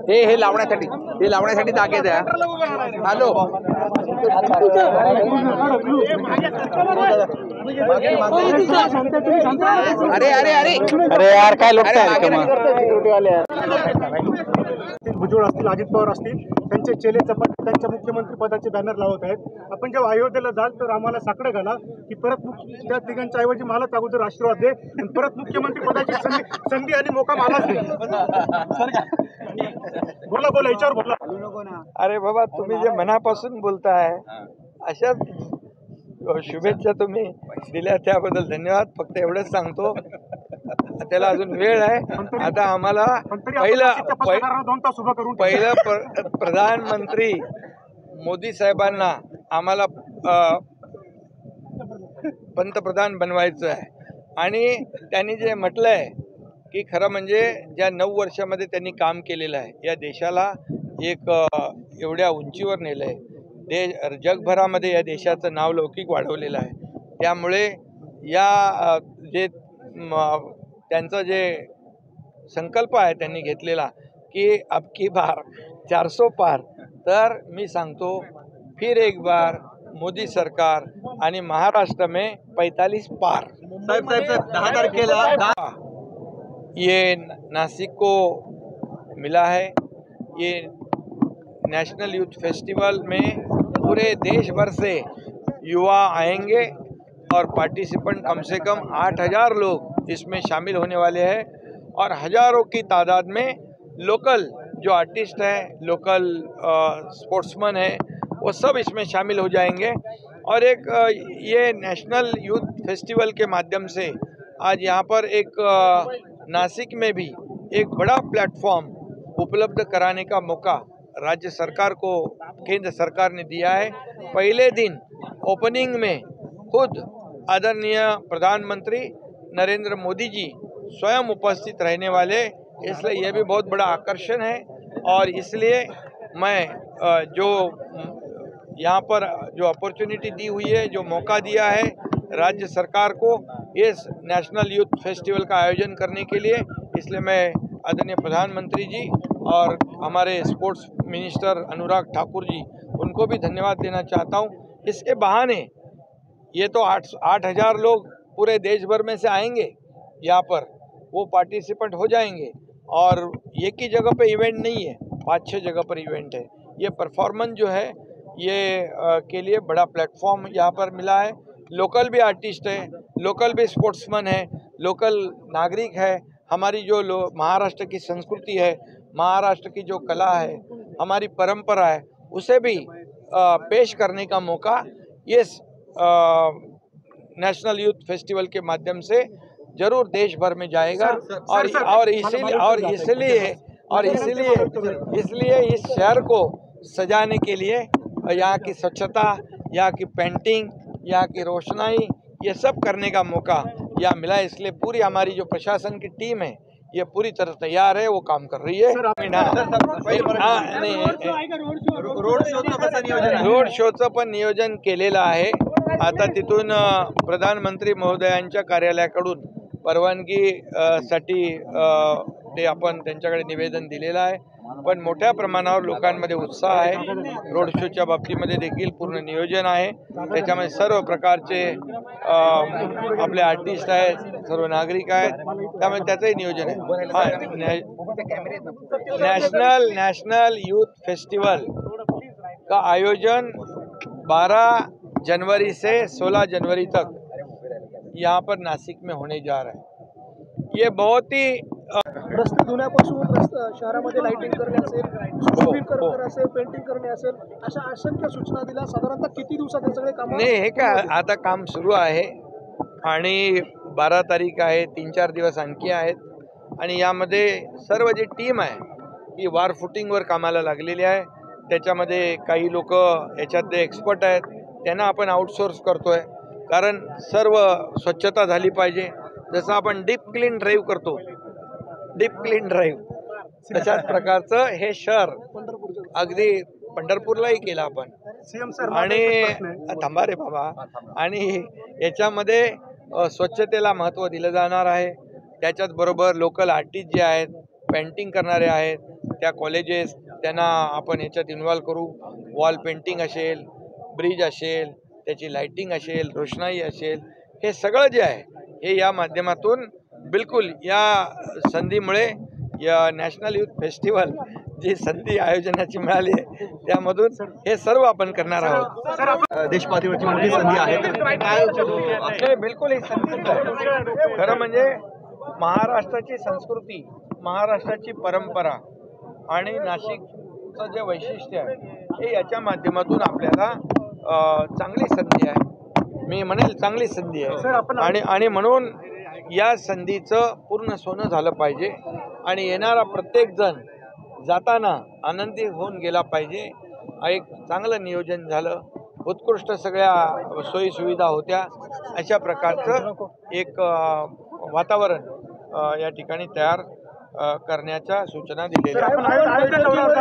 हे लावण्यासाठी दागे द्या. हॅलो अरे अरे अरे अरे यार काय लोक भुजबळ असतील, अजित पवार असतील, त्यांचे चेले चपाट त्यांच्या मुख्यमंत्री पदाचे बॅनर लावत आहेत. आपण जेव्हा अयोध्येला जाल तर आम्हाला साकडं घाला की परत त्या तिघांच्या ऐवजी मलाच अगोदर आशीर्वाद दे, परत मुख्यमंत्री पदाची संधी आणि मोका मलाच दे. बोला बोला याच्यावर बोला. अरे बाबा, तुम्ही जे मनापासून बोलताय अशाच शुभेच्छा तुम्ही दिल्या त्याबद्दल धन्यवाद. फक्त एवढंच सांगतो, त्याला अजून वेळ आहे. आता आम्हाला पहिलं प्रधानमंत्री मोदी साहेबांना आम्हाला पंतप्रधान बनवायचं आहे. आणि त्यांनी जे म्हटलंय की खरं म्हणजे ज्या 9 वर्षामध्ये त्यांनी काम केलेलं आहे, या देशाला एक एवढ्या उंचीवर नेलं आहे. जगभरामध्ये या देशाचं नाव लौकिक वाढवलेलं आहे. त्यामुळे या जे त्यांचा जे संकल्प आहे त्यांनी घेतलेला की अब की बार 400 पार, तर मी सांगतो फिर एक बार मोदी सरकार आणि महाराष्ट्र में 45 पार. साहेब 10 तारखेला ये नासिक को मिला है. ये नेशनल यूथ फेस्टिवल में पूरे देश भर से युवा आएंगे और पार्टिसिपेंट कम से कम 8000 लोग इसमें शामिल होने वाले हैं. और हज़ारों की तादाद में लोकल जो आर्टिस्ट हैं, लोकल स्पोर्ट्समैन हैं, वो सब इसमें शामिल हो जाएंगे. और एक ये नेशनल यूथ फेस्टिवल के माध्यम से आज यहाँ पर एक नासिक में भी एक बड़ा प्लेटफॉर्म उपलब्ध कराने का मौका राज्य सरकार को केंद्र सरकार ने दिया है. पहले दिन ओपनिंग में खुद आदरणीय प्रधानमंत्री नरेंद्र मोदी जी स्वयं उपस्थित रहने वाले, इसलिए यह भी बहुत बड़ा आकर्षण है. और इसलिए मैं जो यहाँ पर जो अपॉर्चुनिटी दी हुई है, जो मौका दिया है राज्य सरकार को इस नेशनल यूथ फेस्टिवल का आयोजन करने के लिए, इसलिए मैं आदरणीय प्रधानमंत्री जी और हमारे स्पोर्ट्स मिनिस्टर अनुराग ठाकुर जी, उनको भी धन्यवाद देना चाहता हूँ. इसके बहाने ये तो 8,000 लोग पूरे देश भर में से आएंगे, यहाँ पर वो पार्टिसिपेंट हो जाएंगे. और एक ही जगह पे इवेंट नहीं है, 5-6 जगह पर इवेंट है. ये परफॉर्मेंस जो है ये के लिए बड़ा प्लेटफॉर्म यहाँ पर मिला है. लोकल भी आर्टिस्ट है, लोकल भी स्पोर्ट्समैन है, लोकल नागरिक है. हमारी जो महाराष्ट्र की संस्कृति है, महाराष्ट्र की जो कला है, हमारी परंपरा है, उसे भी पेश करने का मौका इस नेशनल यूथ फेस्टिवल के माध्यम से जरूर देश भर में जाएगा. और इसलिए इस शहर को सजाने के लिए यहाँ की स्वच्छता, यहाँ की पेंटिंग, यहाँ की रोशनाई, ये सब करने का मौका यहाँ मिला. इसलिए पूरी हमारी जो प्रशासन की टीम है ये पूरी तरह तैयार है, वो काम कर रही है. रोड शोचं पण नियोजन केलेलं आहे. आता तिथून प्रधानमंत्री महोदयांच्या कार्यालयाकडून परवानगी साठी ते आपण त्यांच्याकडे निवेदन दिलेलं आहे. पण मोठ्या प्रमाणावर लोकांमध्ये उत्साह आहे. रोड शोच्या बाबतीमध्ये देखील पूर्ण नियोजन आहे. त्याच्यामध्ये सर्व प्रकारचे आपले आर्टिस्ट आहेत, सर्व नागरिक आहेत, त्यामुळे त्याचंही नियोजन आहे. नेशनल यूथ फेस्टिवल का आयोजन 12 जनवरी से 16 जनवरी तक यहाँ पर नासिक में होने जा रहा है. ये बहुत ही रस्ते धुण्यापासून शहरामध्ये लाइटिंग करणे असेल, स्पीकर असेल, पेंटिंग करणे असेल, अशा असंख्य सूचना दिल्या. साधारणतः किती दिवसात हे सगळे काम? नाही, हे काय आता काम सुरू आहे आणि 12 तारीख आहे, 3-4 दिवस आणखी आहेत. आणि यामध्ये सर्व जी टीम आहे ती वार फुटिंगवर कामाला लागलेली आहे. त्याच्यामध्ये काही लोक याच्यातले एक्सपर्ट आहेत, त्यांना आपण आउटसोर्स करतोय. कारण सर्व स्वच्छता झाली पाहिजे. जसं आपण डीप क्लीन ड्राईव्ह करतो, डीप क्लीन ड्राईव्ह, तशाच प्रकारचं हे शहर अगदी पंढरपूरलाही केलं आपण. आणि थांबा रे बाबा, आणि याच्यामध्ये स्वच्छतेला महत्त्व दिलं जाणार आहे. त्याच्याच बरोबर लोकल आर्टिस्ट जे आहेत, पेंटिंग करणारे आहेत, त्या कॉलेजेस त्यांना आपण ह्याच्यात इन्व्हॉल्व करू. वॉल पेंटिंग असेल, ब्रिज असेल, त्याची लाइटिंग असेल, रोषणाई असेल, हे सगळं जे आहे हे या माध्यमातून बिलकुल या संधीमुळे या नॅशनल यूथ फेस्टिवल जी संधी आयोजनाची मिळाली आहे त्यामधून हे सर्व आपण करणार आहोत. देशपातळीवरची मोठी संधी आहे. नाही, बिलकुल ही संधीच आहे. खरं म्हणजे महाराष्ट्राची संस्कृती, महाराष्ट्राची परंपरा आणि नाशिकचं जे वैशिष्ट्य आहे हे याच्या माध्यमातून आपल्याला चांगली संधी आहे. मी म्हणेल चांगली संधी आहे आणि म्हणून या संधीचं पूर्ण सोनं झालं पाहिजे आणि येणारा प्रत्येक जण जाताना आनंदी होऊन गेला पाहिजे. एक चांगलं नियोजन झालं, उत्कृष्ट सगळ्या सोयी सुविधा होत्या, अशा प्रकारचं एक वातावरण या ठिकाणी तयार करण्याच्या सूचना दिलेल्या आहेत.